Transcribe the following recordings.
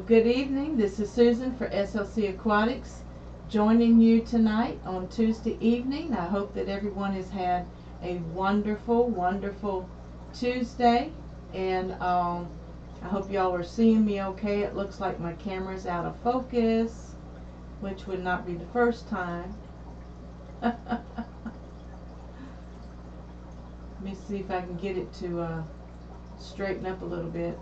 Good evening. This is Susan for SLC Aquatics, joining you tonight on Tuesday evening. I hope that everyone has had a wonderful, wonderful Tuesday, and I hope y'all are seeing me okay. It looks like my camera's out of focus, which would not be the first time. Let me see if I can get it to straighten up a little bit.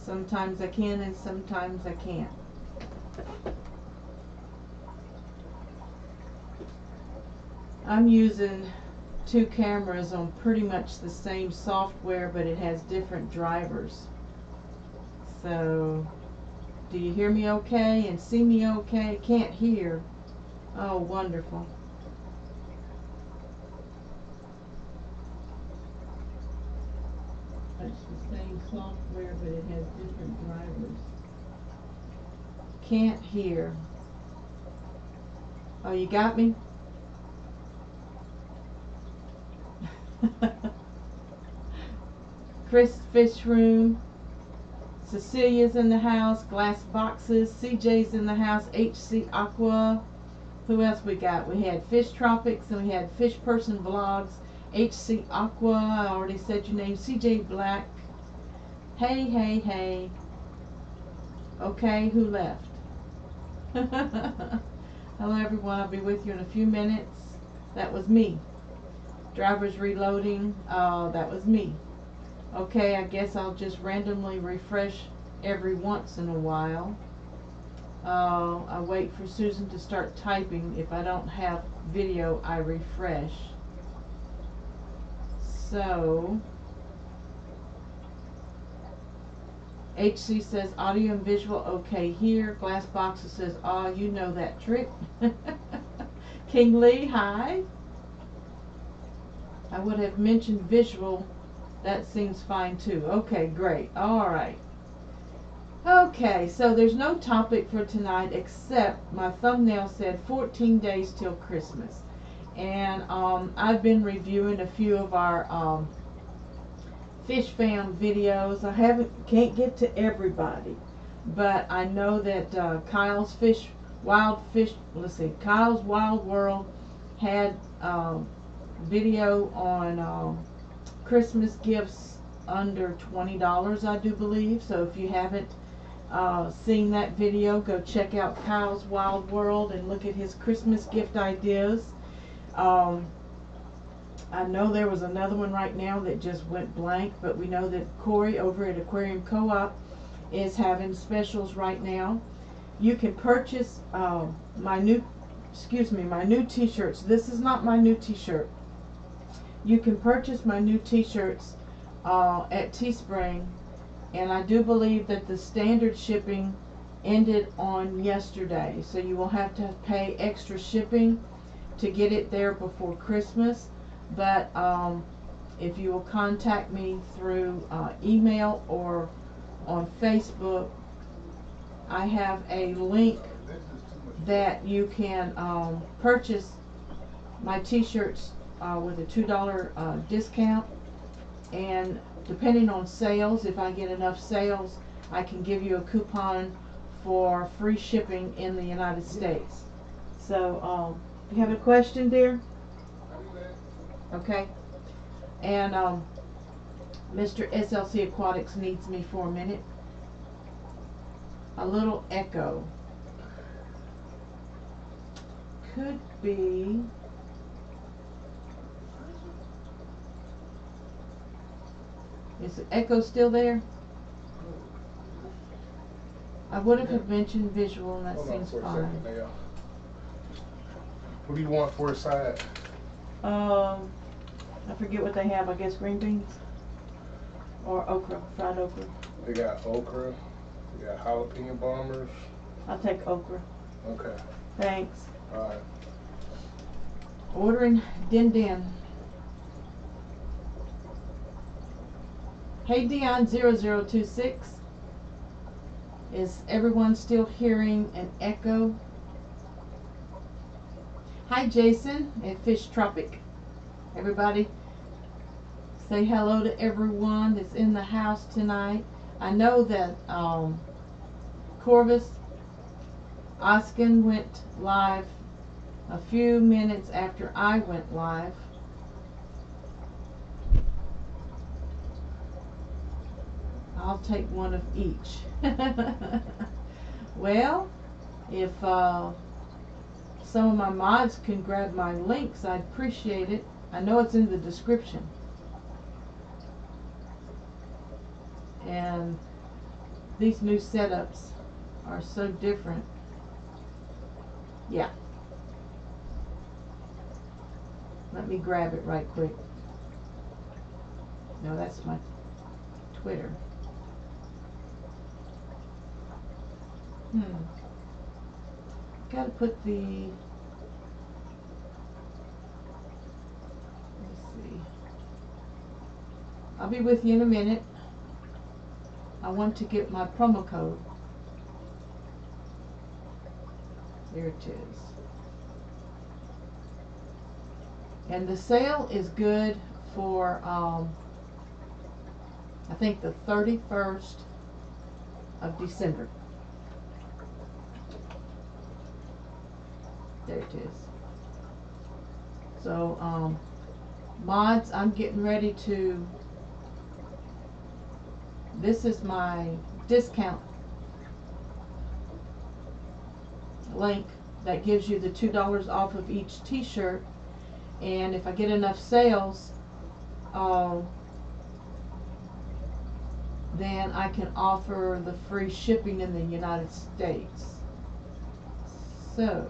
Sometimes I can and sometimes I can't. I'm using two cameras on pretty much the same software, but it has different drivers. So, do you hear me okay and see me okay? Can't hear. Oh, wonderful. It's the same software, but it has different drivers. Can't hear. Oh, you got me? Chris Fish Room. Cecilia's in the house. Glass Boxes. CJ's in the house. HC Aqua. Who else we got? We had Fish Tropics and we had Fish Person Vlogs. HC Aqua, I already said your name. CJ Black. Hey, hey, hey. Okay, who left? Hello everyone, I'll be with you in a few minutes. That was me. Driver's reloading. That was me. Okay, I guess I'll just randomly refresh every once in a while. I wait for Susan to start typing. If I don't have video, I refresh. So, HC says audio and visual okay here. Glass Boxes says, oh, you know that trick. King Lee, hi. I would have mentioned visual. That seems fine too. Okay, great. All right. Okay, so there's no topic for tonight except my thumbnail said 14 days till Christmas. And I've been reviewing a few of our fish fam videos. I can't get to everybody, but I know that Kyle's Kyle's Wild World had video on Christmas gifts under $20, I do believe. So if you haven't seen that video, go check out Kyle's Wild World and look at his Christmas gift ideas. I know there was another one right now that just went blank, but we know that Corey over at Aquarium Co-op is having specials right now. You can purchase my new t-shirts. This is not my new t-shirt. You can purchase my new t-shirts at Teespring, and I do believe that the standard shipping ended on yesterday, so you will have to pay extra shipping to get it there before Christmas. But if you will contact me through email or on Facebook, I have a link that you can purchase my t-shirts with a $2 discount, and depending on sales, if I get enough sales, I can give you a coupon for free shipping in the United States. So you have a question, dear? Okay. And Mr. SLC Aquatics needs me for a minute. A little echo. Could be. Is the echo still there? I would have mentioned visual, and that seems fine. What do you want for a side? I forget what they have. I guess green beans or okra, fried okra. They got okra. They got jalapeno bombers. I'll take okra. Okay. Thanks. All right. Ordering din. Hey Dion0026. Is everyone still hearing an echo? Hi Jason at Fish Tropic. Everybody say hello to everyone that's in the house tonight. I know that Corvus Oskin went live a few minutes after I went live. I'll take one of each. Well, if some of my mods can grab my links, I'd appreciate it. I know it's in the description. And these new setups are so different. Yeah. Let me grab it right quick. No, that's my Twitter. Gotta put the, let's see. I'll be with you in a minute. I want to get my promo code. There it is. And the sale is good for, I think the 31st of December. There it is. So, mods, I'm getting ready to, this is my discount link that gives you the $2 off of each t-shirt, and if I get enough sales, then I can offer the free shipping in the United States. So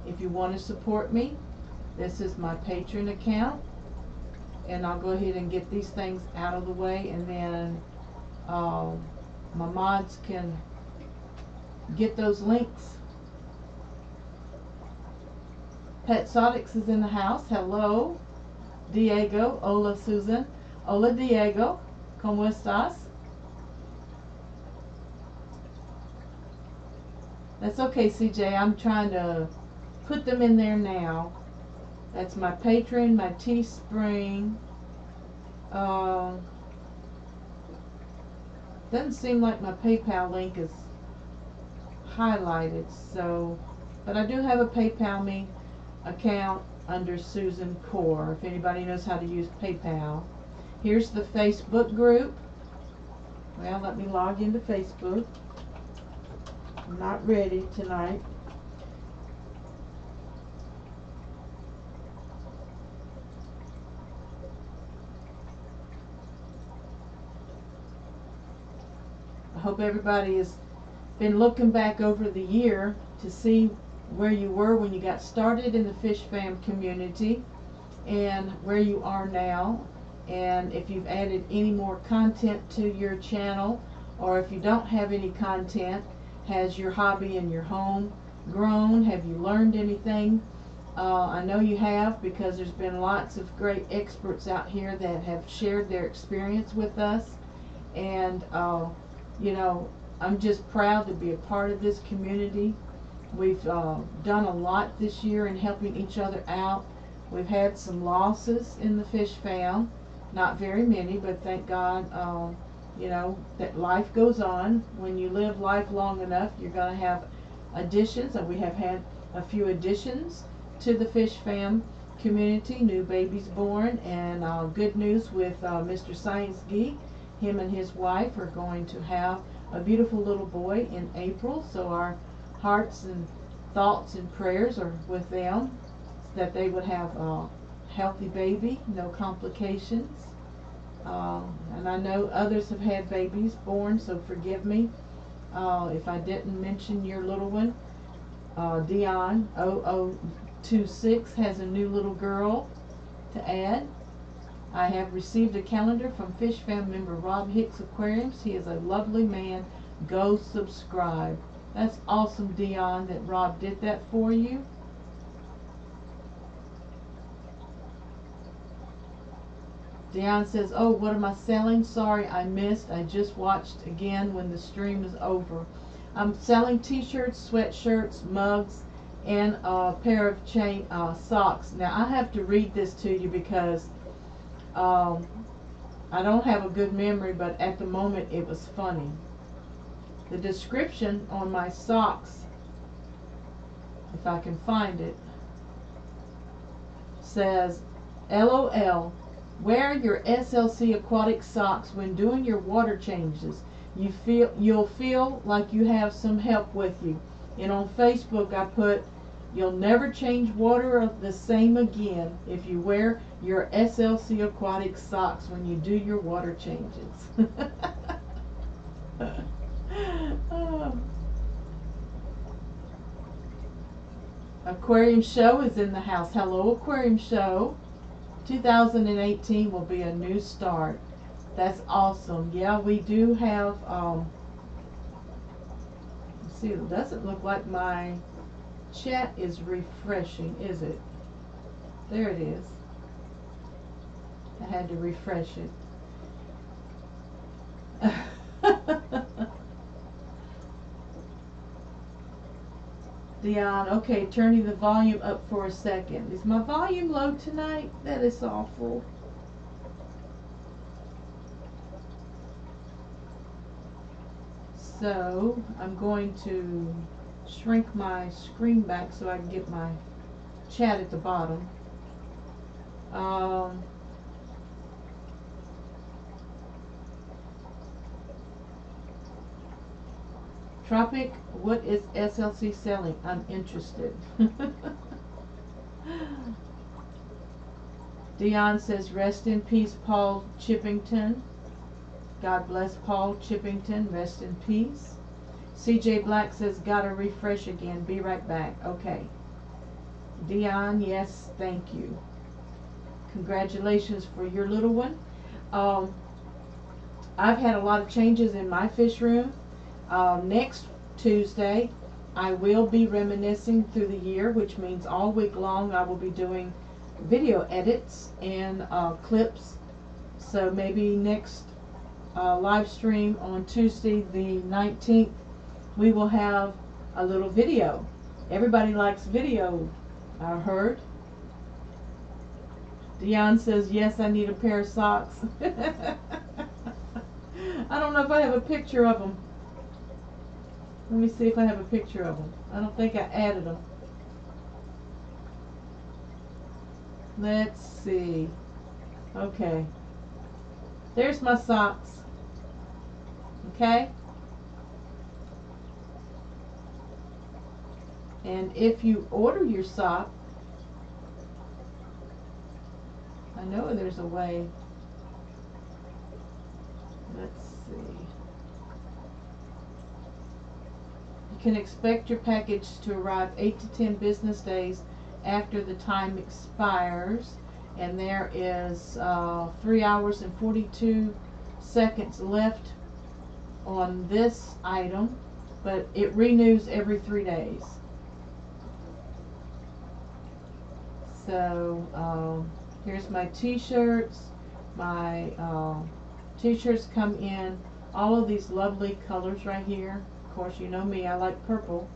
if you want to support me, this is my Patreon account, and I'll go ahead and get these things out of the way, and then my mods can get those links. Petsotics is in the house. Hello, Diego. Hola, Susan. Hola, Diego. ¿Cómo estás? That's okay, CJ. I'm trying to put them in there now. That's my Patreon, my Teespring. Doesn't seem like my PayPal link is highlighted, so, but I do have a PayPal me account under Susan Core, if anybody knows how to use PayPal. Here's the Facebook group. Well, let me log into Facebook. I'm not ready tonight. I hope everybody has been looking back over the year to see where you were when you got started in the Fish Fam community and where you are now, and if you've added any more content to your channel, or if you don't have any content, has your hobby in your home grown? Have you learned anything? I know you have, because there's been lots of great experts out here that have shared their experience with us, and you know, I'm just proud to be a part of this community. We've done a lot this year in helping each other out. We've had some losses in the Fish Fam, not very many, but thank God, you know, that life goes on. When you live life long enough, you're going to have additions, and we have had a few additions to the Fish Fam community, new babies born, and good news with Mr. Science Geek. Him and his wife are going to have a beautiful little boy in April, so our hearts and thoughts and prayers are with them, that they would have a healthy baby, no complications. And I know others have had babies born, so forgive me if I didn't mention your little one. Dion 0026 has a new little girl to add. I have received a calendar from Fish Fam member Rob Hicks Aquariums. He is a lovely man. Go subscribe. That's awesome, Dion, that Rob did that for you. Dion says, oh, what am I selling? Sorry, I missed. I just watched again when the stream is over. I'm selling t-shirts, sweatshirts, mugs, and a pair of chain socks. Now I have to read this to you because I don't have a good memory, but at the moment it was funny. The description on my socks, if I can find it, says, LOL, wear your SLC Aquatics socks when doing your water changes. You'll feel like you have some help with you. And on Facebook I put, you'll never change water the same again if you wear your SLC Aquatics socks when you do your water changes. Aquarium Show is in the house. Hello, Aquarium Show. 2018 will be a new start. That's awesome. Yeah, we do have, let's see, it doesn't look like my chat is refreshing, is it? There it is. I had to refresh it. Dion, okay, turning the volume up for a second. Is my volume low tonight? That is awful. So, I'm going to shrink my screen back so I can get my chat at the bottom. Tropic, what is SLC selling? I'm interested. Dion says, rest in peace, Paul Chippington. God bless Paul Chippington. Rest in peace. CJ Black says, gotta refresh again. Be right back. Okay. Dion, yes, thank you. Congratulations for your little one. I've had a lot of changes in my fish room. Next Tuesday, I will be reminiscing through the year, which means all week long I will be doing video edits and clips. So maybe next live stream on Tuesday the 19th, we will have a little video. Everybody likes video, I heard. Dion says, yes, I need a pair of socks. I don't know if I have a picture of them. Let me see if I have a picture of them. I don't think I added them. Let's see. Okay. There's my socks. Okay? And if you order your sock, I know there's a way. Let's see. You can expect your package to arrive 8 to 10 business days after the time expires, and there is 3 hours and 42 seconds left on this item, but it renews every 3 days. So here's my t-shirts. My t-shirts come in all of these lovely colors right here. Of course, you know me, I like purple.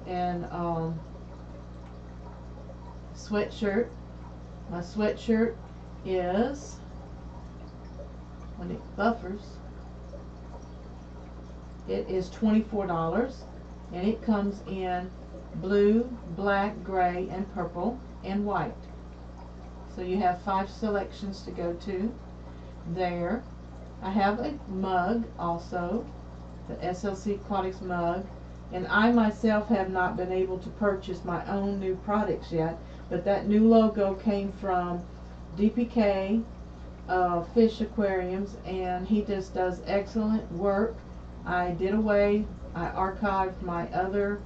And sweatshirt. My sweatshirt is, when it buffers, it is $24, and it comes in blue, black, gray, and purple, and white. So you have 5 selections to go to there. I have a mug also, the SLC Aquatics mug, and I myself have not been able to purchase my own new products yet, but that new logo came from DPK Fish Aquariums, and he just does excellent work. I archived my other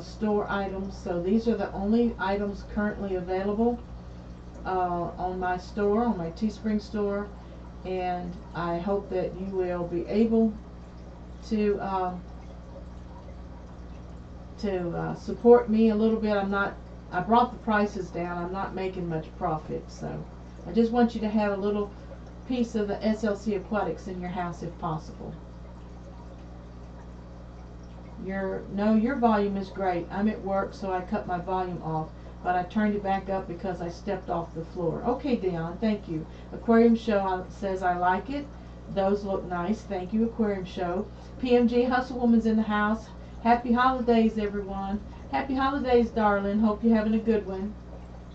store items, so these are the only items currently available on my store, on my Teespring store, and I hope that you will be able to support me a little bit. I brought the prices down. I'm not making much profit, so I just want you to have a little piece of the SLC Aquatics in your house if possible. Your volume is great. I'm at work, so I cut my volume off, but I turned it back up because I stepped off the floor. Okay, Dion, thank you. Aquarium Show says I like it. Those look nice. Thank you, Aquarium Show. PMG Hustle Woman's in the house. Happy holidays, everyone. Happy holidays, darling. Hope you're having a good one.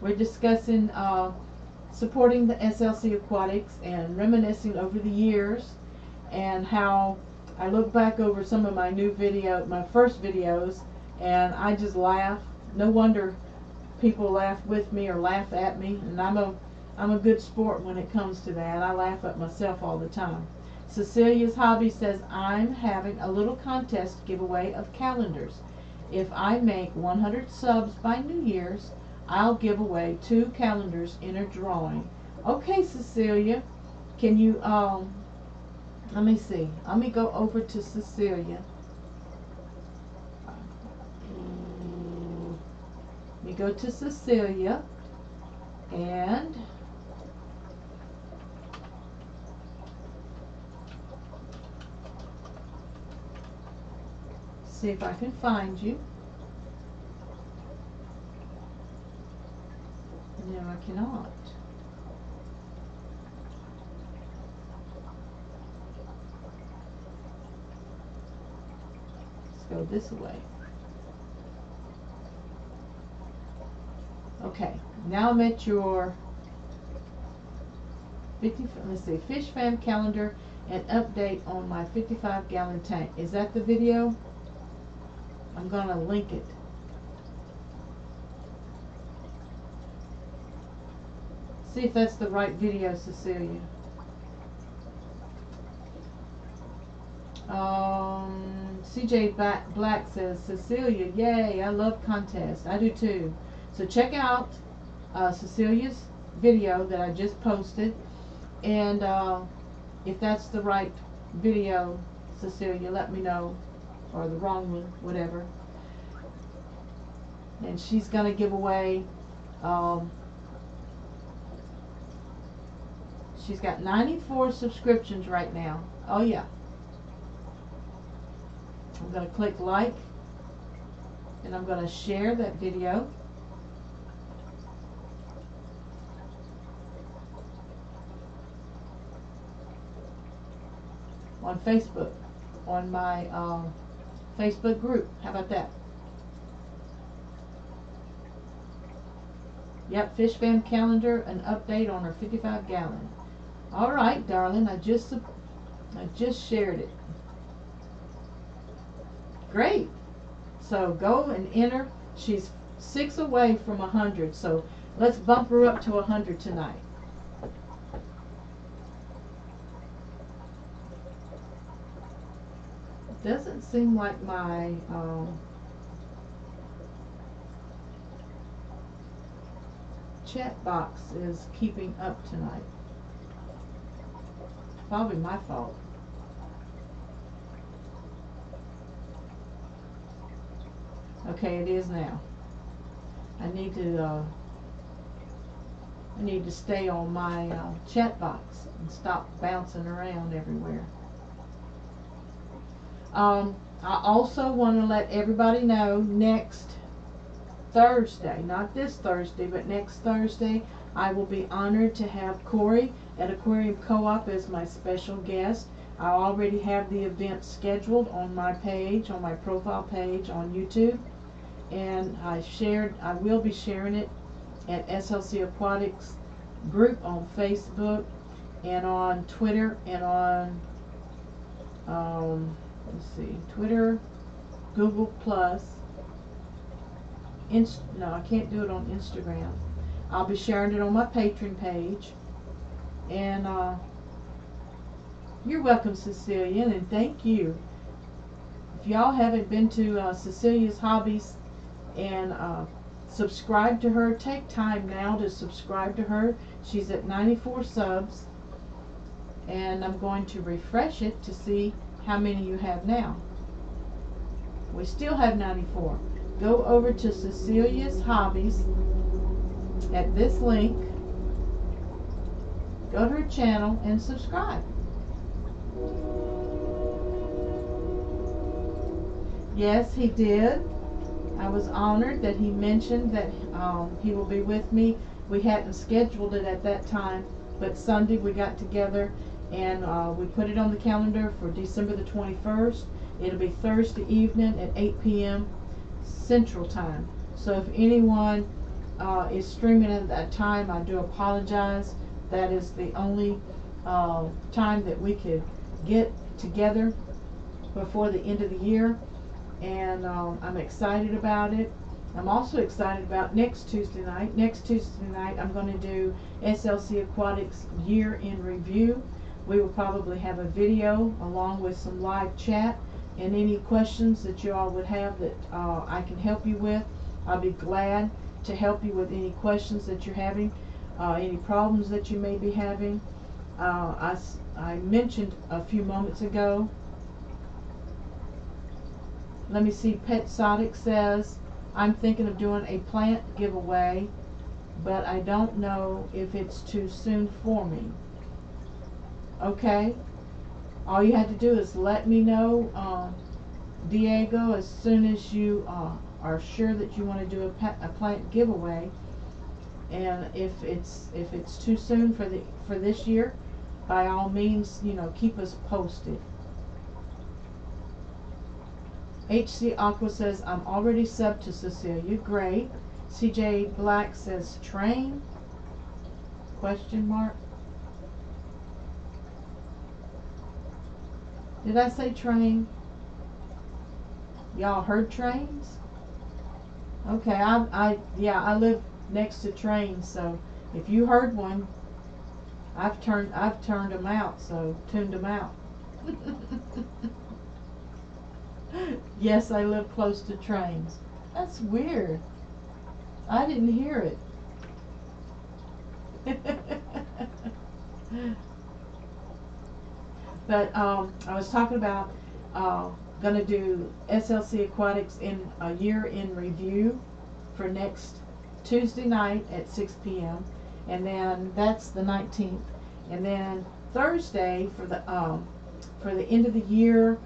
We're discussing supporting the SLC Aquatics and reminiscing over the years, and how I look back over some of my my first videos, and I just laugh. No wonder people laugh with me or laugh at me, and I'm a good sport when it comes to that. I laugh at myself all the time. Cecilia's Hobby says, I'm having a little contest giveaway of calendars. If I make 100 subs by New Year's, I'll give away 2 calendars in a drawing. Okay, Cecilia, can you, let me see. Let me go over to Cecilia. Let me go to Cecilia, and see if I can find you. No, I cannot. Let's go this way. Okay, now I'm at your 50, let's see, Fish Fam calendar and update on my 55-gallon tank. Is that the video? I'm gonna link it. See if that's the right video, Cecilia. CJ Black says, Cecilia, yay, I love contests. I do too. So check out Cecilia's video that I just posted, and if that's the right video, Cecilia, let me know, or the wrong one, whatever. And she's going to give away, she's got 94 subscriptions right now. Oh yeah. I'm going to click like, and I'm going to share that video. On Facebook, on my Facebook group. How about that? Yep, Fish Fam calendar, an update on her 55-gallon. All right, darling, I just shared it. Great. So go and enter. She's 6 away from 100, so let's bump her up to 100 tonight. Doesn't seem like my chat box is keeping up tonight. Probably my fault. Okay, it is now. I need to stay on my chat box and stop bouncing around everywhere. I also want to let everybody know, next Thursday, not this Thursday, but next Thursday, I will be honored to have Corey at Aquarium Co-op as my special guest. I already have the event scheduled on my page, on my profile page on YouTube, and I will be sharing it at SLC Aquatics group on Facebook and on Twitter and on let's see, Twitter, Google Plus. No, I can't do it on Instagram. I'll be sharing it on my Patreon page. And you're welcome, Cecilia, and thank you. If y'all haven't been to Cecilia's Hobbies and subscribe to her, take time now to subscribe to her. She's at 94 subs, and I'm going to refresh it to see how many you have now. We still have 94. Go over to Cecilia's Hobbies at this link, go to her channel and subscribe. Yes, he did. I was honored that he mentioned that he will be with me. We hadn't scheduled it at that time, but Sunday we got together and we put it on the calendar for December the 21st. It'll be Thursday evening at 8 p.m. Central Time. So if anyone is streaming at that time, I do apologize. That is the only time that we could get together before the end of the year. And I'm excited about it. I'm also excited about next Tuesday night. Next Tuesday night I'm going to do SLC Aquatics Year in Review. We will probably have a video along with some live chat and any questions that you all would have that I can help you with. I'll be glad to help you with any questions that you're having, any problems that you may be having. I mentioned a few moments ago. Let me see, Petsotics says, I'm thinking of doing a plant giveaway, but I don't know if it's too soon for me. Okay. All you have to do is let me know, Diego, as soon as you are sure that you want to do a plant giveaway. And if it's too soon for this year, by all means, keep us posted. HC Aqua says, I'm already subbed to Cecilia. Great. CJ Black says, train? Question mark. Did I say train? Y'all heard trains? Okay, I live next to trains, so if you heard one, I've turned them out, so tuned them out. Yes, I live close to trains. That's weird. I didn't hear it. But I was talking about gonna do SLC Aquatics in a year in review for next Tuesday night at 6 p.m. and then that's the 19th, and then Thursday for the end of the year.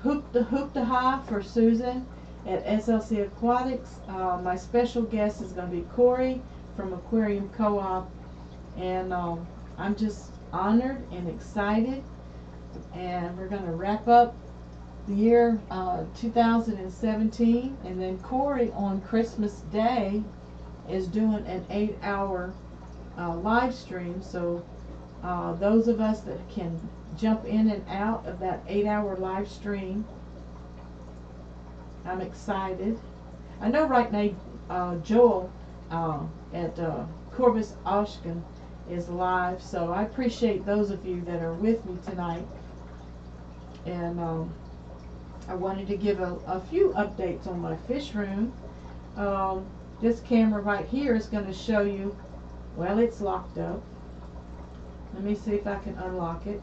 Hoop the Ha for Susan at SLC Aquatics. My special guest is going to be Corey from Aquarium Co-op, and I'm just honored and excited. And we're going to wrap up the year 2017, and then Corey on Christmas Day is doing an 8-hour live stream. So those of us that can jump in and out of that 8-hour live stream, I'm excited. I know right now Joel at Corvus Oshkin is live, so I appreciate those of you that are with me tonight. And I wanted to give a few updates on my fish room. This camera right here is going to show you, well, it's locked up. Let me see if I can unlock it.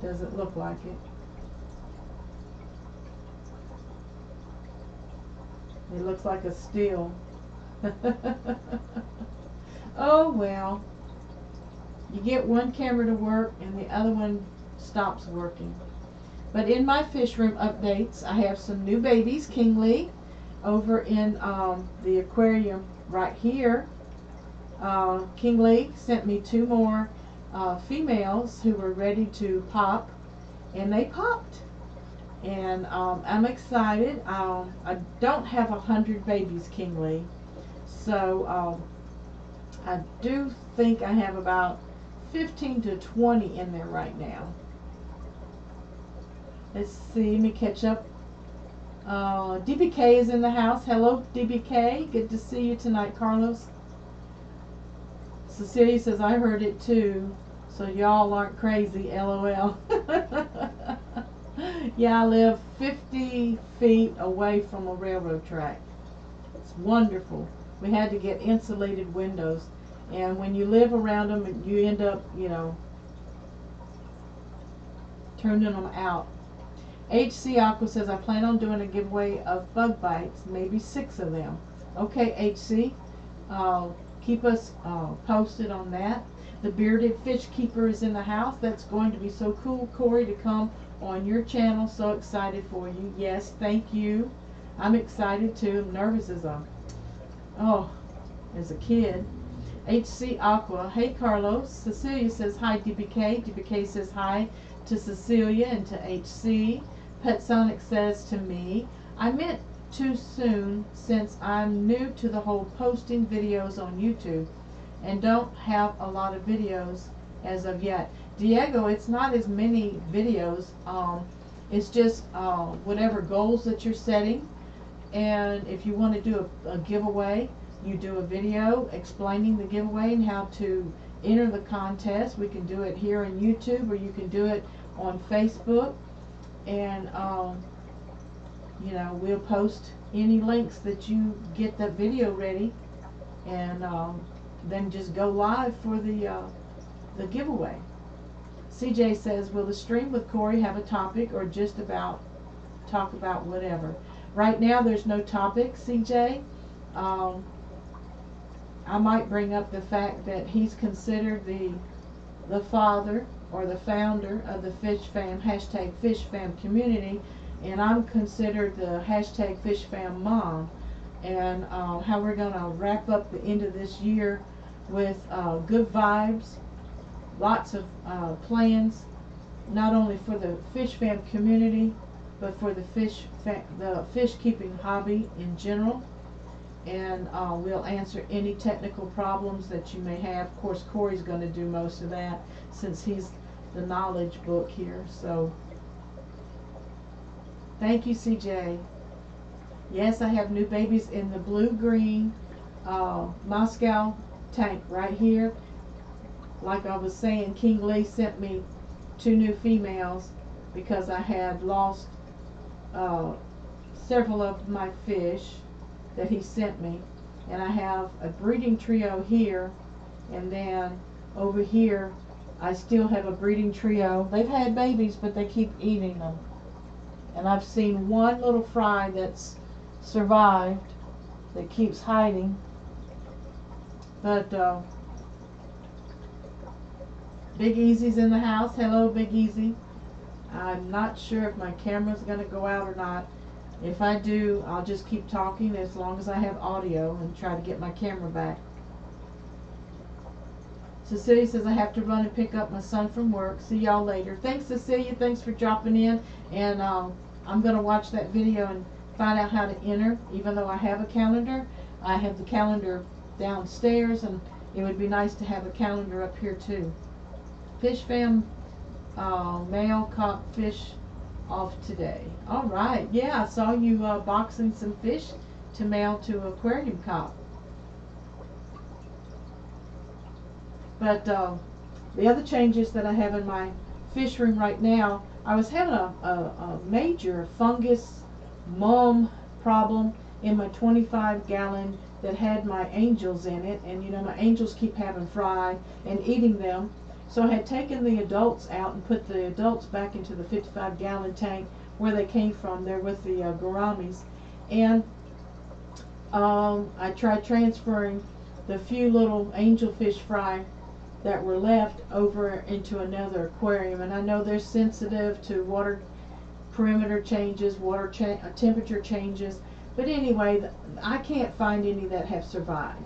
Doesn't look like it. It looks like a steel. Oh well. You get one camera to work and the other one stops working. But in my fish room updates, I have some new babies, Kingly, over in the aquarium right here. Kingly sent me 2 more females who were ready to pop, and they popped. And I'm excited. I don't have 100 babies, Kingly, so I do think I have about 15 to 20 in there right now. Let's see, let me catch up. DBK is in the house. Hello, DBK. Good to see you tonight, Carlos. Cecilia says, I heard it too, so y'all aren't crazy, LOL. Yeah, I live 50 feet away from a railroad track. It's wonderful. We had to get insulated windows, and when you live around them, you end up, turning them out. HC Aqua says, I plan on doing a giveaway of bug bites, maybe 6 of them. Okay, HC. keep us posted on that. The bearded fish keeper is in the house. That's going to be so cool, Corey, to come on your channel. So excited for you. Yes, thank you. I'm excited too. I'm nervous as a kid. HC Aqua. Hey Carlos. Cecilia says hi DBK. DBK says hi to Cecilia and to HC. Petsotics says to me, I meant too soon since I'm new to the whole posting videos on YouTube and don't have a lot of videos as of yet. Diego, it's not as many videos. It's just whatever goals that you're setting. And if you want to do a giveaway, you do a video explaining the giveaway and how to enter the contest. We can do it here on YouTube, or you can do it on Facebook. And you know, we'll post any links that you get that video ready, and then just go live for the giveaway. CJ says, will the stream with Corey have a topic or just talk about whatever? Right now there's no topic, CJ. I might bring up the fact that he's considered the father or the founder of the #FishFam community, and I'm considered the #FishFam mom, and how we're going to wrap up the end of this year with good vibes, lots of plans, not only for the FishFam community, but for the fish keeping hobby in general. And we'll answer any technical problems that you may have. Of course, Corey's going to do most of that since he's the knowledge book here. So thank you, CJ. Yes, I have new babies in the blue-green Moscow tank right here. Like I was saying, King Lee sent me 2 new females because I had lost several of my fish that he sent me, and I have a breeding trio here, and then over here I still have a breeding trio. They've had babies, but they keep eating them, and I've seen one little fry that's survived that keeps hiding, but Big Easy's in the house. Hello, Big Easy. I'm not sure if my camera's going to go out or not. If I do, I'll just keep talking as long as I have audio and try to get my camera back. Cecilia says I have to run and pick up my son from work. See y'all later. Thanks, Cecilia. Thanks for dropping in. And I'm going to watch that video and find out how to enter. Even though I have a calendar, I have the calendar downstairs, and it would be nice to have a calendar up here too. FishFam male caught fish off today. All right, yeah, I saw you boxing some fish to mail to Aquarium Cop. But the other changes that I have in my fish room right now, I was having a major fungus mum problem in my 25-gallon that had my angels in it, and you know, my angels keep having fry and eating them. So I had taken the adults out and put the adults back into the 55-gallon tank where they came from. They're with the gouramis. And I tried transferring the few little angelfish fry that were left over into another aquarium. And I know they're sensitive to water perimeter changes, water temperature changes. But anyway, I can't find any that have survived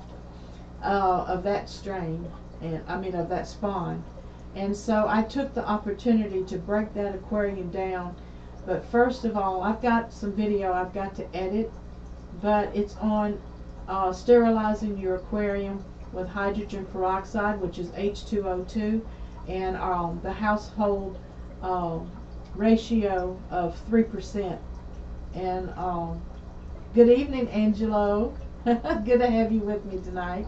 of that strain. And I mean of that spawn. And so I took the opportunity to break that aquarium down. But first of all, I've got some video I've got to edit, but it's on sterilizing your aquarium with hydrogen peroxide, which is H2O2, and the household ratio of 3%. And good evening, Angelo. Good to have you with me tonight.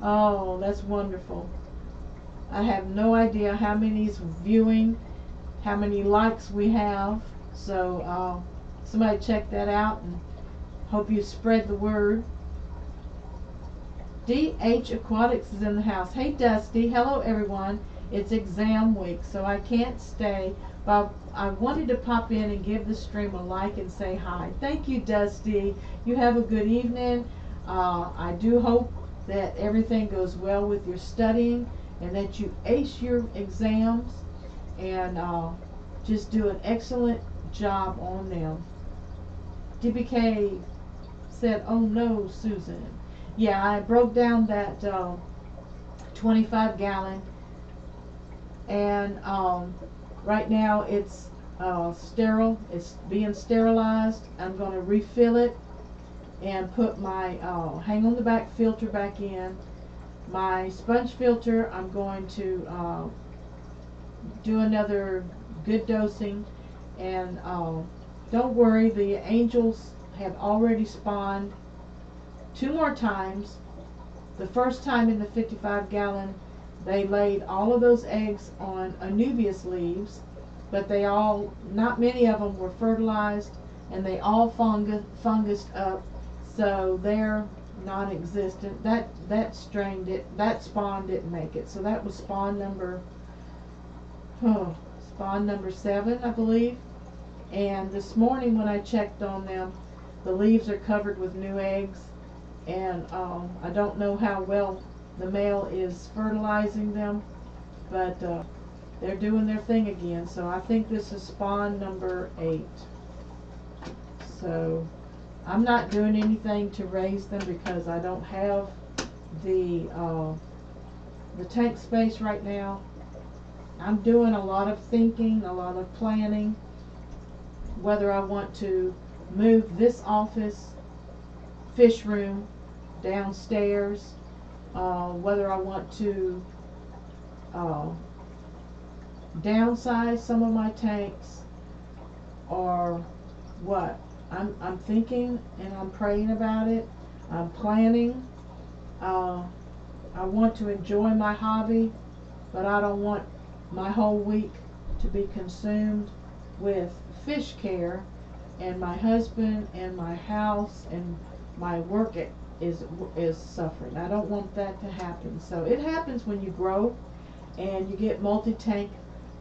Oh, that's wonderful. I have no idea how many's viewing, how many likes we have. So somebody check that out, and hope you spread the word. DH Aquatics is in the house. Hey Dusty. Hello everyone. It's exam week, so I can't stay. But I wanted to pop in and give the stream a like and say hi. Thank you, Dusty. You have a good evening. I do hope that everything goes well with your studying, and that you ace your exams and just do an excellent job on them. DBK said, "Oh no, Susan." Yeah, I broke down that 25 gallon, and right now it's sterile. It's being sterilized. I'm going to refill it and put my hang on the back filter back in. My sponge filter, I'm going to do another good dosing, and don't worry, the angels have already spawned 2 more times. The first time in the 55 gallon, they laid all of those eggs on anubias leaves, but they all, not many of them were fertilized, and they all fungused up, so they're non-existent. That spawn didn't make it. So that was spawn number 7, I believe. And this morning when I checked on them, the leaves are covered with new eggs, and I don't know how well the male is fertilizing them, but they're doing their thing again. So I think this is spawn number 8. So I'm not doing anything to raise them because I don't have the tank space right now. I'm doing a lot of thinking, a lot of planning, whether I want to move this office fish room downstairs, whether I want to downsize some of my tanks, or what. I'm thinking and I'm praying about it. I'm planning. I want to enjoy my hobby, but I don't want my whole week to be consumed with fish care, and my husband and my house and my work is suffering. I don't want that to happen. So it happens when you grow and you get multi-tank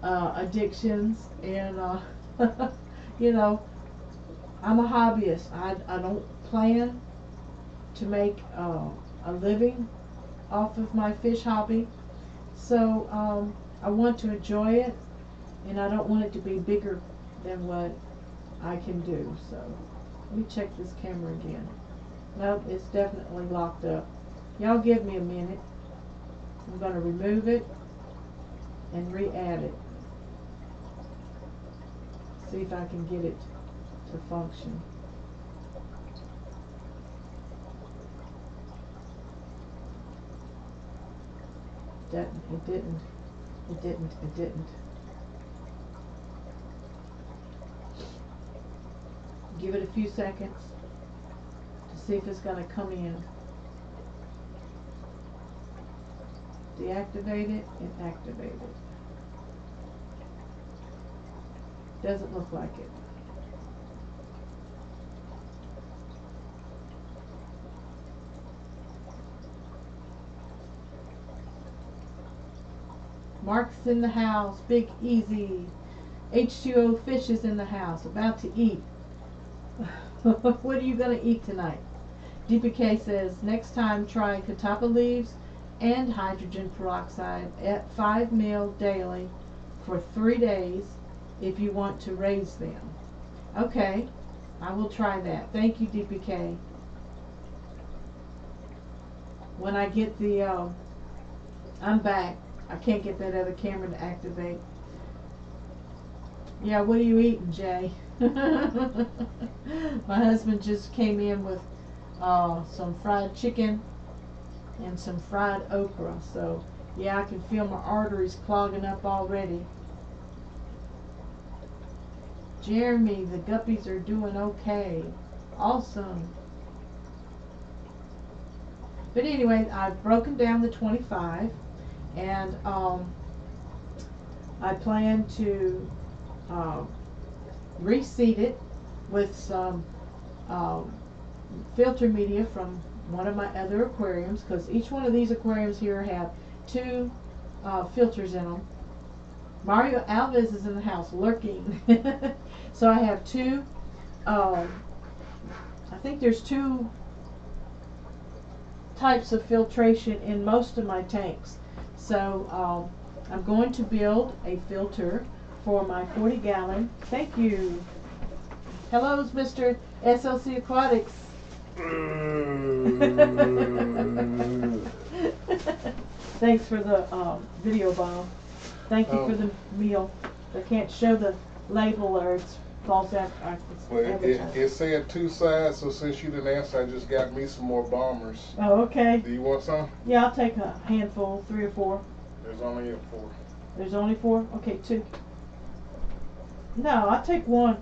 addictions, and you know, I'm a hobbyist. I don't plan to make a living off of my fish hobby. So I want to enjoy it, and I don't want it to be bigger than what I can do. So let me check this camera again. Nope, it's definitely locked up. Y'all give me a minute. I'm going to remove it and re-add it. See if I can get it to function. It didn't. Give it a few seconds to see if it's going to come in. Deactivate it and activate it. Doesn't look like it. Mark's in the house. Big Easy. H2O Fish is in the house. About to eat. What are you going to eat tonight? DPK says, next time try catappa leaves and hydrogen peroxide at 5 ml daily for 3 days if you want to raise them. Okay, I will try that. Thank you, DPK. When I get the, I'm back. I can't get that other camera to activate. Yeah, what are you eating, Jay? My husband just came in with some fried chicken and some fried okra. So, yeah, I can feel my arteries clogging up already. Jeremy, the guppies are doing okay. Awesome. But anyway, I've broken down the 25, and I plan to reseed it with some filter media from one of my other aquariums, because each one of these aquariums here have 2 filters in them. Mario Alves is in the house lurking. So I have 2, I think there's 2 types of filtration in most of my tanks. So I'm going to build a filter for my 40-gallon. Thank you. Hello, Mr. SLC Aquatics. Thanks for the video, Bob. Thank you for the meal. I can't show the label or it's false advertising. It said 2 sides, so since you didn't answer, I just got me some more bombers. Oh, okay. Do you want some? Yeah, I'll take a handful, 3 or 4. There's only 4. There's only 4? Okay, 2. No, I'll take 1.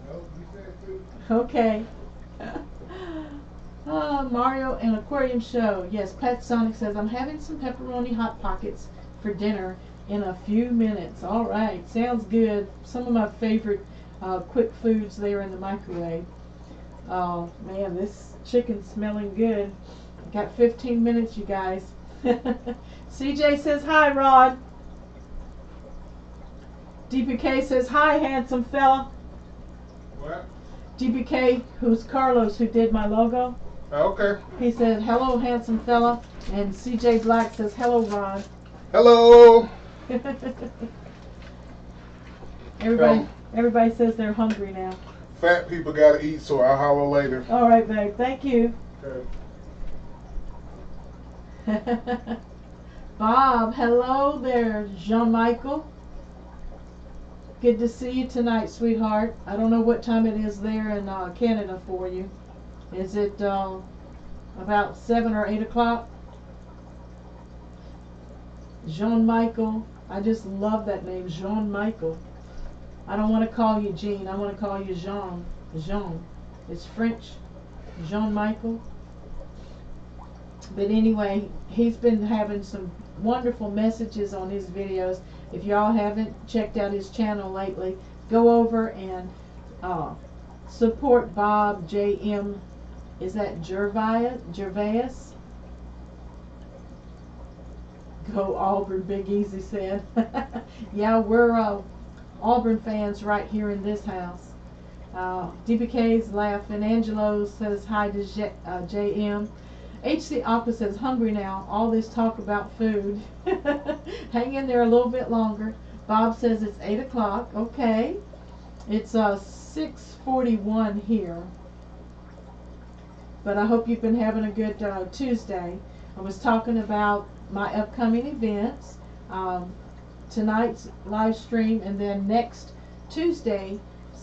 No, you said 2. Okay. Mario and Aquarium Show. Yes, Petsotics says, I'm having some pepperoni Hot Pockets for dinner in a few minutes. All right, sounds good. Some of my favorite quick foods there in the microwave. Oh, man, this chicken's smelling good. Got 15 minutes, you guys. CJ says, hi, Rod. DPK says, hi, handsome fella. What? DPK, who's Carlos, who did my logo. Okay. He said, hello, handsome fella. And CJ Black says, hello, Ron. Hello. Everybody says they're hungry now. Fat people gotta eat, so I'll holler later. All right, babe. Thank you. Okay. Bob, hello there, Jean-Michael. Good to see you tonight, sweetheart. I don't know what time it is there in Canada for you. Is it about 7 or 8 o'clock? Jean-Michael. I just love that name, Jean-Michael. I don't want to call you Jean. I want to call you Jean. Jean. It's French. Jean-Michael. But anyway, he's been having some wonderful messages on his videos. If y'all haven't checked out his channel lately, go over and support Bob J.M. Is that Gervais? Go Auburn, Big Easy said. Yeah, we're Auburn fans right here in this house. DBK's laughing. Angelo says hi to JM. HC Aqua says hungry now. All this talk about food. Hang in there a little bit longer. Bob says it's 8 o'clock. Okay. It's 6:41 here. But I hope you've been having a good Tuesday. I was talking about my upcoming events. Tonight's live stream, and then next Tuesday's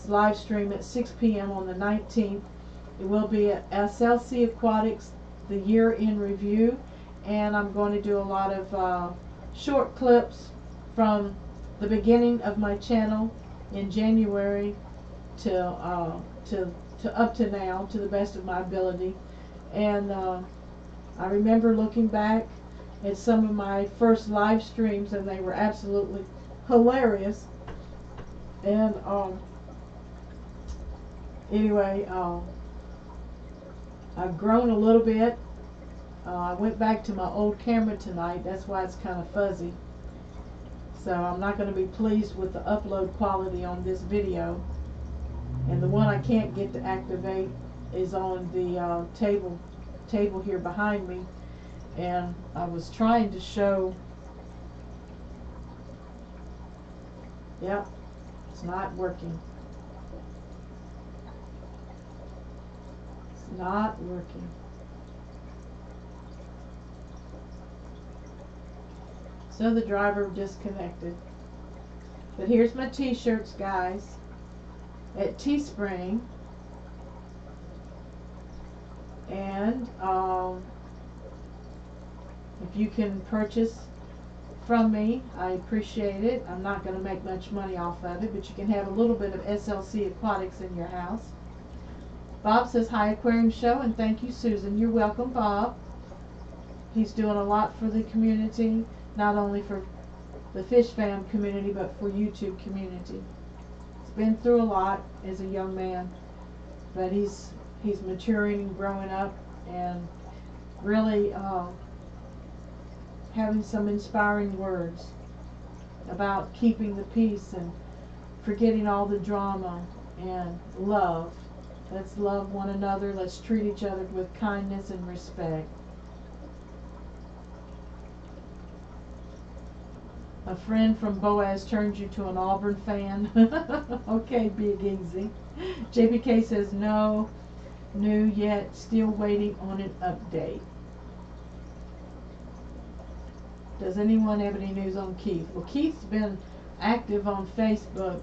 live stream at 6 p.m. on the 19th. It will be at SLC Aquatics, the year in review, and I'm going to do a lot of short clips from the beginning of my channel in January to up to now, to the best of my ability. And I remember looking back at some of my first live streams, and they were absolutely hilarious. And anyway, I've grown a little bit. I went back to my old camera tonight. That's why it's kind of fuzzy. So I'm not going to be pleased with the upload quality on this video. And the one I can't get to activate is on the table here behind me. And I was trying to show, yep, it's not working. It's not working. So the driver disconnected. But here's my t-shirts, guys, at Teespring. And if you can purchase from me, I appreciate it. I'm not going to make much money off of it, but you can have a little bit of SLC Aquatics in your house. Bob says, hi, Aquarium Show, and thank you, Susan. You're welcome, Bob. He's doing a lot for the community, not only for the Fish Fam community, but for YouTube community. He's been through a lot as a young man, but he's maturing and growing up, and really having some inspiring words about keeping the peace and forgetting all the drama and love. Let's love one another. Let's treat each other with kindness and respect. A friend from Boaz turned you to an Auburn fan. Okay, Big Easy. JPK says no new yet, still waiting on an update. Does anyone have any news on Keith? Well, Keith's been active on Facebook.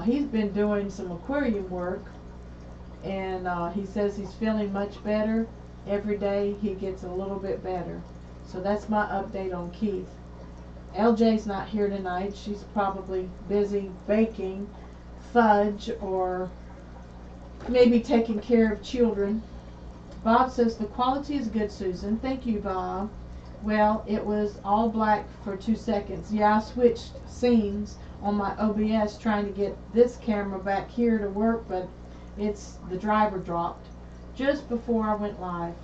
He's been doing some aquarium work, and he says he's feeling much better. Every day he gets a little bit better. So that's my update on Keith. LJ's not here tonight. She's probably busy baking fudge or maybe taking care of children. Bob says the quality is good, Susan. Thank you, Bob. Well, it was all black for 2 seconds. Yeah, I switched scenes on my OBS trying to get this camera back here to work, but the driver dropped just before I went live.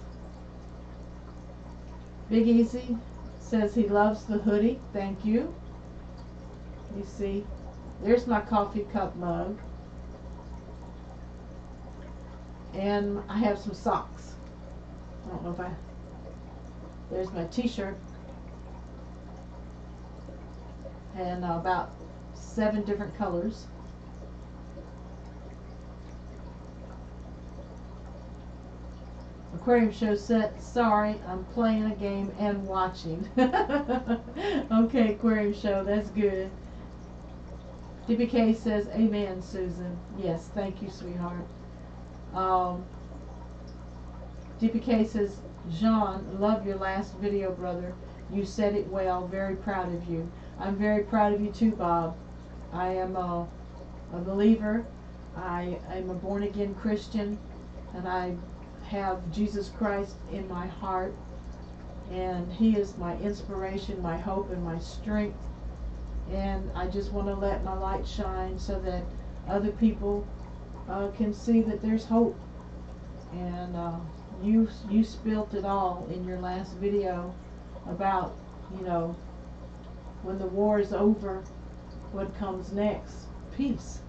Big Easy says he loves the hoodie. Thank you. You see, there's my coffee cup mug. And I have some socks. I don't know if there's my t-shirt. And about 7 different colors. Aquarium show set. Sorry, I'm playing a game and watching. Okay, Aquarium show, that's good. DBK says, amen, Susan. Yes, thank you, sweetheart. DPK says, Jean, love your last video, brother. You said it well. Very proud of you. I'm very proud of you too, Bob. I am a believer. I am a born-again Christian, and I have Jesus Christ in my heart, and He is my inspiration, my hope, and my strength. And I just want to let my light shine so that other people can see that there's hope. And you spilt it all in your last video about, you know, when the war is over, what comes next? Peace.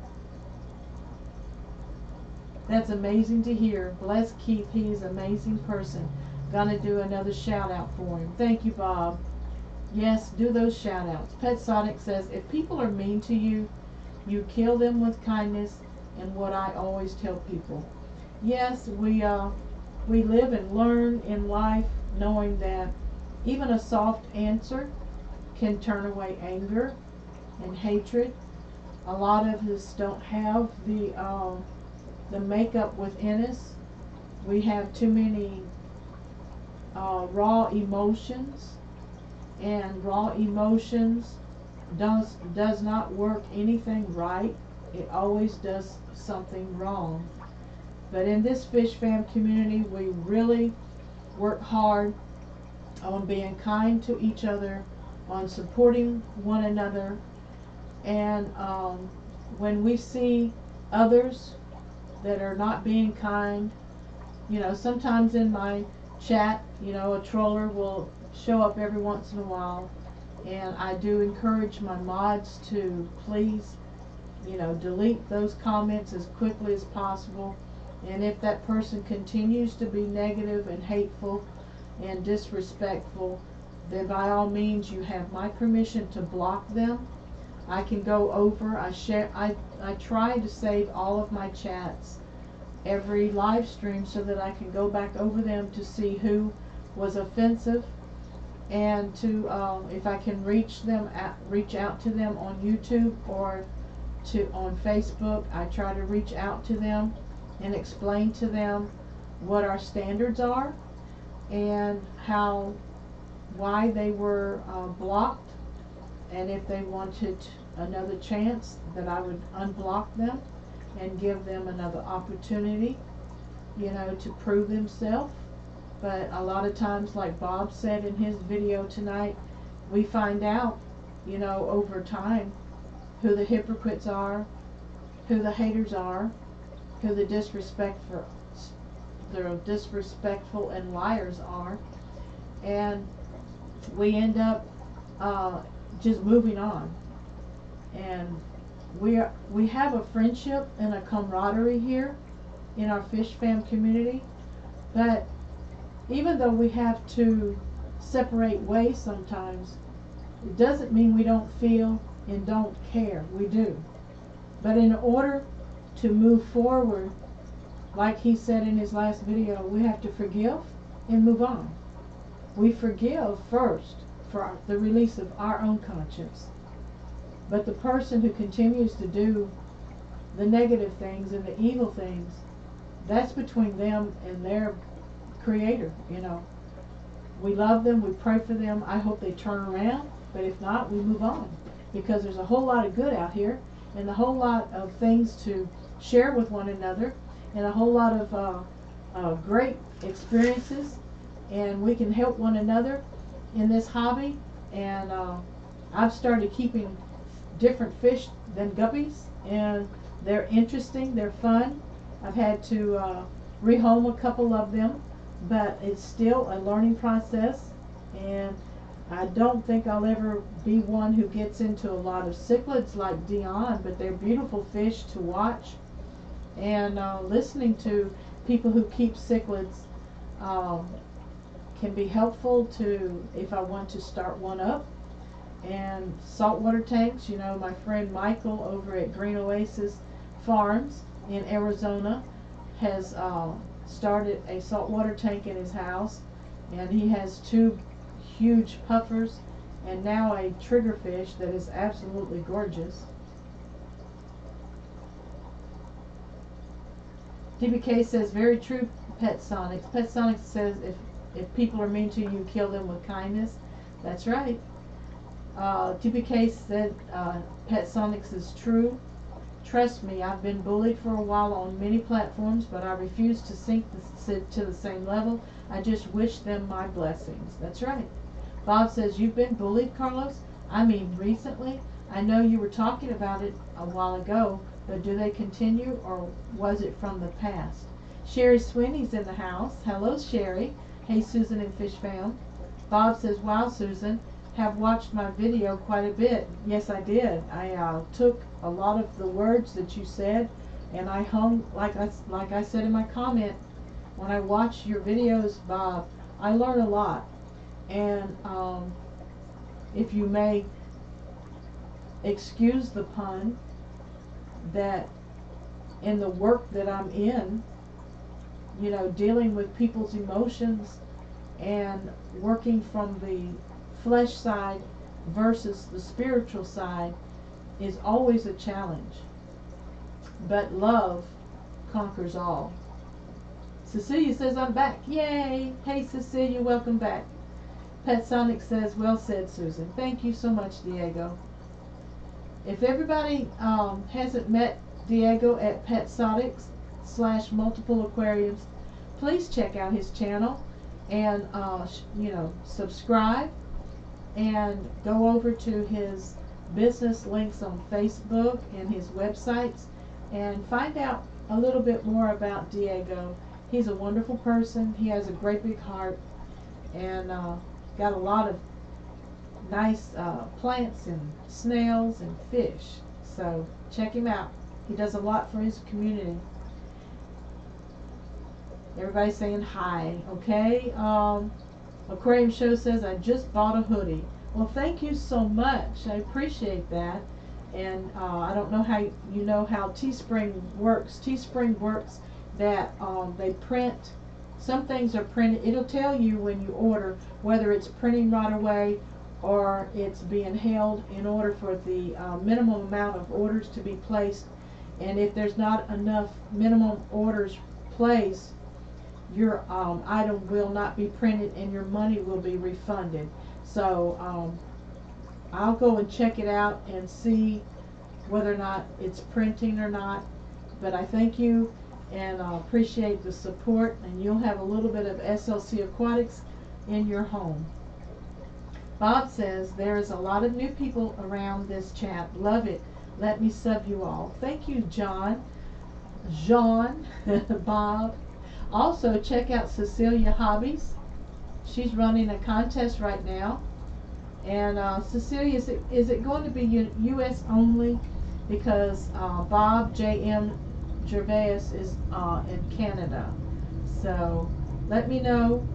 That's amazing to hear. Bless Keith. He is an amazing person. Gonna do another shout out for him. Thank you, Bob. Yes, do those shout outs. Petsotics says, if people are mean to you, you kill them with kindness, and what I always tell people. Yes, we live and learn in life knowing that even a soft answer can turn away anger and hatred. A lot of us don't have the makeup within us. We have too many raw emotions, and raw emotions does not work anything right. It always does something wrong. But in this Fish Fam community, we really work hard on being kind to each other, on supporting one another, and when we see others that are not being kind, you know, sometimes in my chat, you know, a troller will show up every once in a while, and I do encourage my mods to please, you know, delete those comments as quickly as possible. And if that person continues to be negative and hateful and disrespectful, then by all means you have my permission to block them. I can go over, I try to save all of my chats every live stream so that I can go back over them to see who was offensive, and to if I can reach out to them on YouTube or on Facebook. I try to reach out to them and explain to them what our standards are and why they were blocked, and if they wanted another chance, that I would unblock them and give them another opportunity, you know, to prove themselves. But a lot of times, like Bob said in his video tonight, we find out, you know, over time, who the hypocrites are, who the haters are, who the disrespectful and liars are, and we end up just moving on. And we have a friendship and a camaraderie here in our Fish Fam community, but even though we have to separate ways sometimes, It doesn't mean we don't feel and don't care. We do. But in order to move forward, like he said in his last video, we have to forgive and move on. We forgive first for the release of our own conscience. But the person who continues to do the negative things and the evil things, that's between them and their creator, you know. We love them, we pray for them. I hope they turn around, but if not, we move on. Because there's a whole lot of good out here, and a whole lot of things to share with one another, and a whole lot of great experiences, and we can help one another in this hobby. And I've started keeping different fish than guppies, and they're interesting, they're fun. I've had to rehome a couple of them, but it's still a learning process, and I don't think I'll ever be one who gets into a lot of cichlids like Dion, but they're beautiful fish to watch. And listening to people who keep cichlids can be helpful to if I want to start one up. And saltwater tanks, you know, my friend Michael over at Green Oasis Farms in Arizona has started a saltwater tank in his house, and he has 2 huge puffers and now a triggerfish that is absolutely gorgeous. DBK says, very true, Petsonics. Petsonics says if people are mean to you, kill them with kindness. That's right. DBK said Petsonics is true. Trust me, I've been bullied for a while on many platforms, but I refuse to sink to the same level. I just wish them my blessings. That's right. Bob says, you've been bullied, Carlos? I mean, recently? I know you were talking about it a while ago, but do they continue, or was it from the past? Sherry Sweeney's in the house. Hello, Sherry. Hey, Susan and Fish Fam. Bob says, wow, Susan, have watched my video quite a bit. Yes, I did. I took a lot of the words that you said, and I hung, like I said in my comment, when I watch your videos, Bob, I learn a lot. And if you may excuse the pun, that in the work that I'm in, you know, dealing with people's emotions and working from the flesh side versus the spiritual side is always a challenge. But love conquers all. Cecilia says, I'm back. Yay! Hey, Cecilia, welcome back. Petsonic says, well said, Susan. Thank you so much, Diego. If everybody hasn't met Diego at Petsotics /MultipleAquarims, please check out his channel and you know, subscribe, and go over to his business links on Facebook and his websites and find out a little bit more about Diego. He's a wonderful person. He has a great big heart, and got a lot of nice plants and snails and fish. So check him out. He does a lot for his community. Everybody's saying hi. Okay. Aquarium Show says, I just bought a hoodie. Well, thank you so much. I appreciate that. And I don't know how you know how Teespring works. Teespring works that they print. Some things are printed. It'll tell you when you order whether it's printing right away or it's being held in order for the minimum amount of orders to be placed. And if there's not enough minimum orders placed, your item will not be printed and your money will be refunded. So I'll go and check it out and see whether or not it's printing or not. But I thank you and appreciate the support, and you'll have a little bit of SLC Aquatics in your home. Bob says, there is a lot of new people around this chat. Love it. Let me sub you all. Thank you, John. Bob. Also, check out Cecilia Hobbies. She's running a contest right now. And Cecilia, is it going to be U.S. only? Because Bob J.M. Gervais is in Canada. So let me know,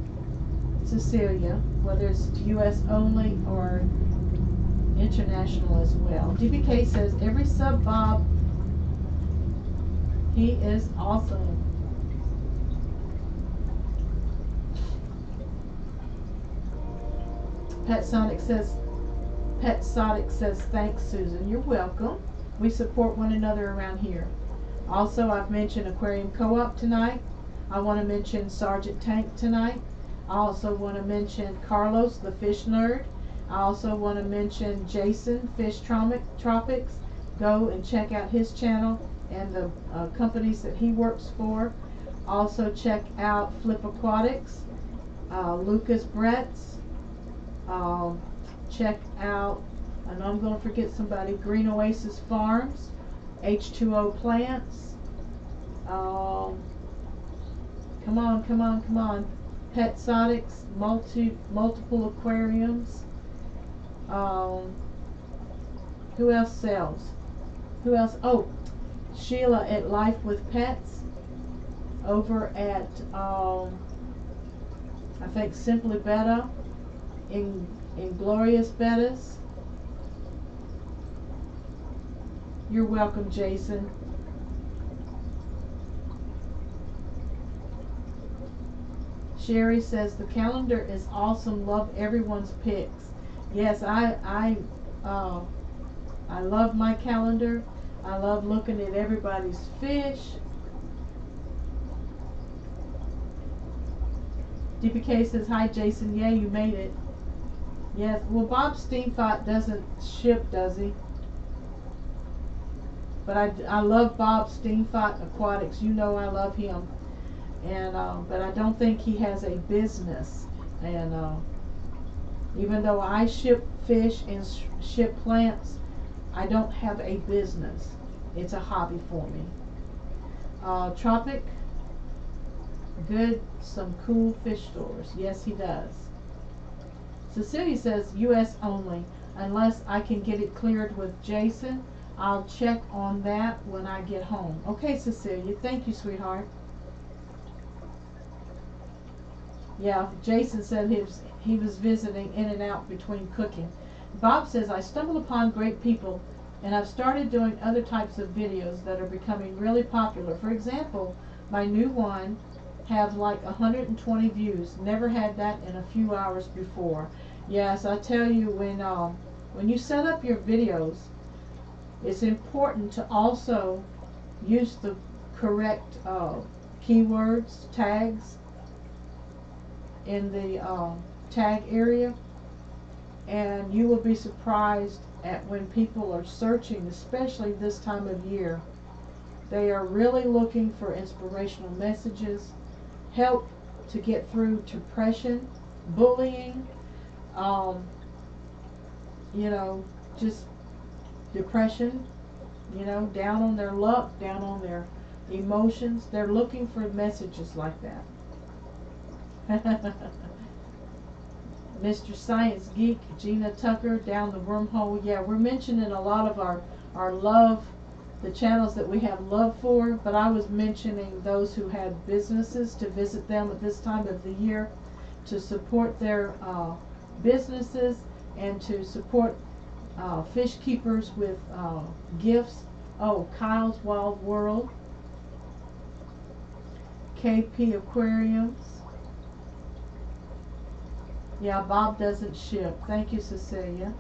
Cecilia, whether it's U.S. only or international as well. DBK says, every sub, Bob. He is awesome. Petsotics says, thanks, Susan. You're welcome. We support one another around here. Also, I've mentioned Aquarium Co-op tonight. I want to mention Sergeant Tank tonight. I also want to mention Carlos, the fish nerd. I also want to mention Jason, Fish Tropics. Go and check out his channel and the companies that he works for. Also check out MultipleAquarims, Lucas Bretts. Check out, I know I'm going to forget somebody, Green Oasis Farms, H2O Plants. Come on. Petsotics, MultipleAquarims. Who else sells? Who else? Oh, Sheila at Life with Pets over at I think Simply Better in Glorious Bettas. You're welcome, Jason. Sherry says the calendar is awesome. Love everyone's pics. Yes, I love my calendar. I love looking at everybody's fish. DPK says, hi Jason, yeah, you made it. Yes, well, Bob Steamfight doesn't ship, does he? But I love Bob Steamfight Aquatics. You know I love him. And but I don't think he has a business. And even though I ship fish and ship plants, I don't have a business. It's a hobby for me. Tropic, good, some cool fish stores. Yes, he does. Cecilia says U.S. only, unless I can get it cleared with Jason. I'll check on that when I get home. Okay, Cecilia. Thank you, sweetheart. Yeah, Jason said he was visiting in and out between cooking. Bob says, I stumbled upon great people, and I've started doing other types of videos that are becoming really popular. For example, my new one have like 120 views. Never had that in a few hours before. Yes, I tell you, when you set up your videos, it's important to also use the correct keywords, tags in the tag area, and you will be surprised at when people are searching, especially this time of year. They are really looking for inspirational messages, help to get through depression, bullying, you know, just depression, you know, down on their luck, down on their emotions. They're looking for messages like that. Mr. Science Geek, Gina Tucker, down the wormhole. Yeah, we're mentioning a lot of our love, the channels that we have love for, but I was mentioning those who had businesses, to visit them at this time of the year, to support their businesses, and to support fish keepers with gifts. Oh, Kyle's Wild World, KP Aquariums. Yeah, Bob doesn't ship. Thank you, Cecilia.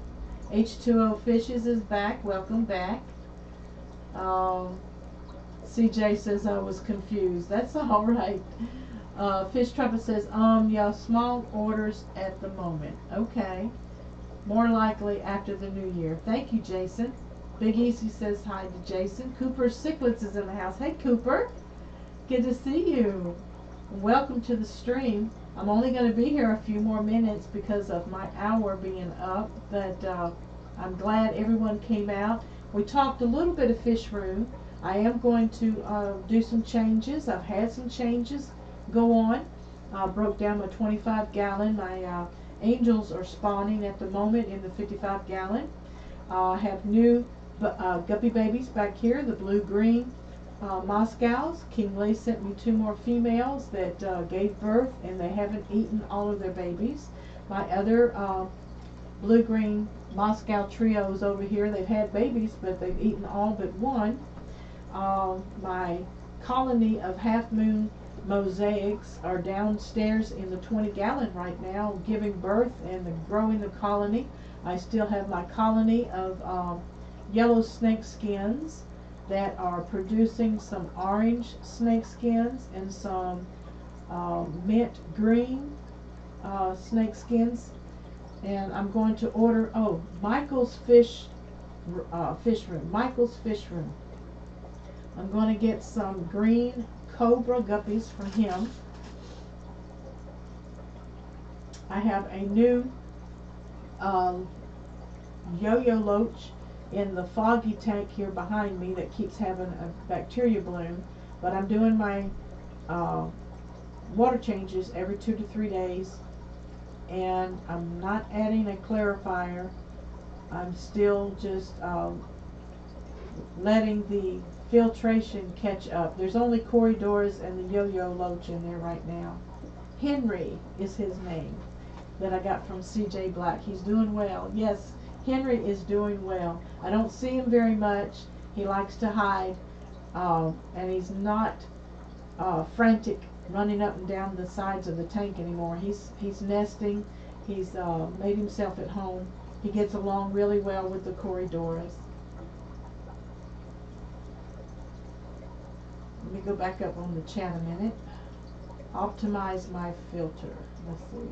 H2O Fishes is back. Welcome back. CJ says I was confused. That's all right. Fish Trumpet says, yeah, small orders at the moment. Okay. More likely after the new year. Thank you, Jason. Big Easy says hi to Jason. Cooper Cichlids is in the house. Hey, Cooper. Good to see you. Welcome to the stream. I'm only going to be here a few more minutes because of my hour being up, but I'm glad everyone came out. We talked a little bit of fish room. I am going to do some changes. I've had some changes go on. Broke down my 25 gallon. My angels are spawning at the moment in the 55 gallon. I have new guppy babies back here, the blue-green Moscows. King Lee sent me 2 more females that gave birth, and they haven't eaten all of their babies. My other blue-green Moscow trios over here. They've had babies, but they've eaten all but one. My colony of half moon mosaics are downstairs in the 20-gallon right now, giving birth and growing the colony. I still have my colony of yellow snake skins that are producing some orange snake skins and some mint green snake skins. And I'm going to order, Michael's fish room. Michael's fish room. I'm going to get some green cobra guppies from him. I have a new yo-yo loach in the foggy tank here behind me that keeps having a bacteria bloom. But I'm doing my water changes every 2 to 3 days. And I'm not adding a clarifier. I'm still just letting the filtration catch up. There's only corridors and the yo-yo loach in there right now. Henry is his name that I got from CJ Black. He's doing well. Yes, Henry is doing well. I don't see him very much. He likes to hide, and he's not frantic running up and down the sides of the tank anymore. He's nesting. He's made himself at home. He gets along really well with the corridors. Let me go back up on the chat a minute. Optimize my filter. Let's see.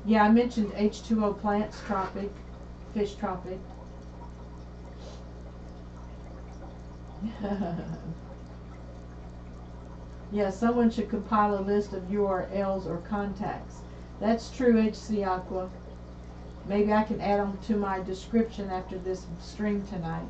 Yeah, I mentioned H2O plants, tropic, fish tropic. Yeah, someone should compile a list of URLs or contacts. That's true, HC Aqua. Maybe I can add them to my description after this stream tonight.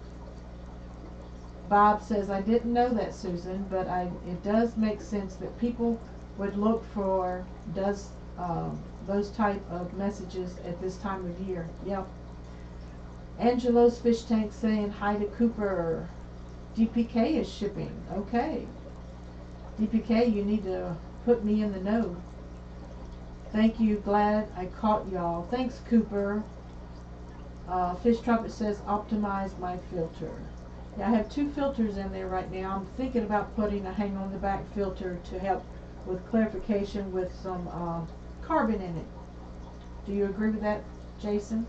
Bob says, I didn't know that, Susan, but it does make sense that people would look for those type of messages at this time of year. Yep. Angelo's Fish Tank saying hi to Cooper. DPK is shipping. Okay. DPK, you need to put me in the know. Thank you. Glad I caught y'all. Thanks, Cooper. Fish Trumpet says optimize my filter. Yeah, I have 2 filters in there right now. I'm thinking about putting a hang on the back filter to help with clarification with some carbon in it. Do you agree with that, Jason?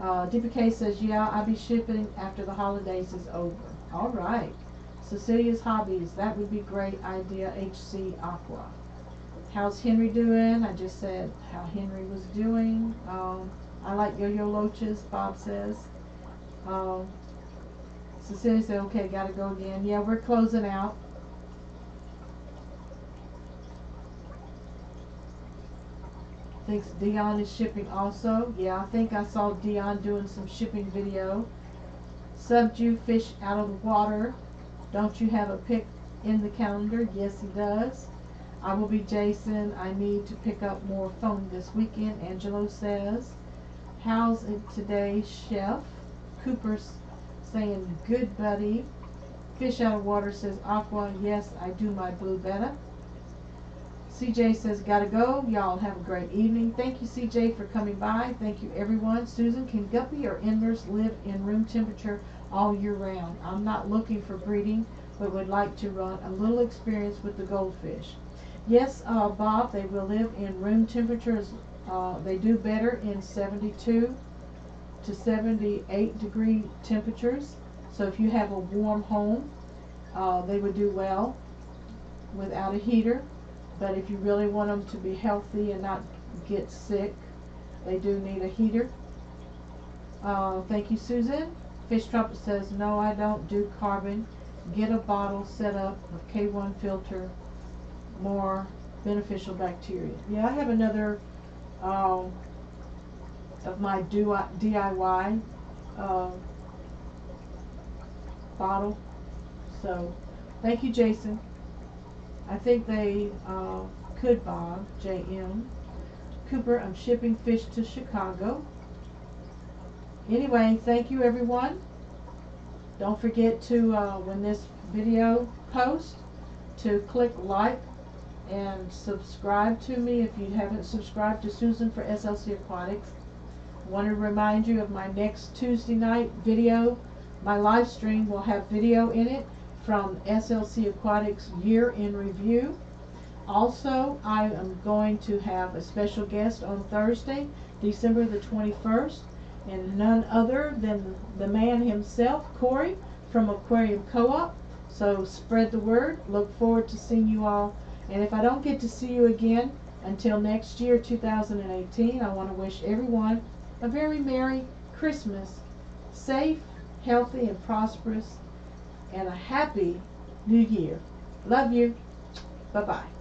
DPK says, yeah, I'll be shipping after the holidays is over. All right. Cecilia's Hobbies. That would be great idea, HC Aqua. How's Henry doing? I just said how Henry was doing. I like yo-yo loaches, Bob says. Cecilia said, okay, gotta go again. Yeah, we're closing out. Thinks Dion is shipping also. Yeah, I think I saw Dion doing some shipping video. Subju fish out of the water. Don't you have a pick in the calendar? Yes, he does. I will be Jason. I need to pick up more foam this weekend, Angelo says. How's it today, Chef? Cooper's saying, good buddy. Fish out of water says, Aqua, yes, I do my blue betta. CJ says, gotta go. Y'all have a great evening. Thank you, CJ, for coming by. Thank you, everyone. Susan, can guppy or endlers live in room temperature all year round? I'm not looking for breeding, but would like to run a little experience with the goldfish. Yes, Bob, they will live in room temperatures. They do better in 72 to 78 degree temperatures. So if you have a warm home, they would do well without a heater. But if you really want them to be healthy and not get sick, they do need a heater. Thank you, Susan. Fish Trumpet says, no, I don't do carbon. Get a bottle set up with K1 filter, more beneficial bacteria. Yeah, I have another of my DIY bottle. So, thank you, Jason. I think they could, Bob, JM. Cooper, I'm shipping fish to Chicago. Anyway, thank you, everyone. Don't forget to, when this video posts, to click like and subscribe to me if you haven't subscribed to Susan for SLC Aquatics. I want to remind you of my next Tuesday night video. My live stream will have video in it from SLC Aquatics Year in Review. Also, I am going to have a special guest on Thursday, December the 21st, and none other than the man himself, Corey, from Aquarium Co-op. So spread the word. Look forward to seeing you all. And if I don't get to see you again until next year, 2018, I want to wish everyone a very Merry Christmas, safe, healthy, and prosperous, and a happy New Year. Love you. Bye-bye.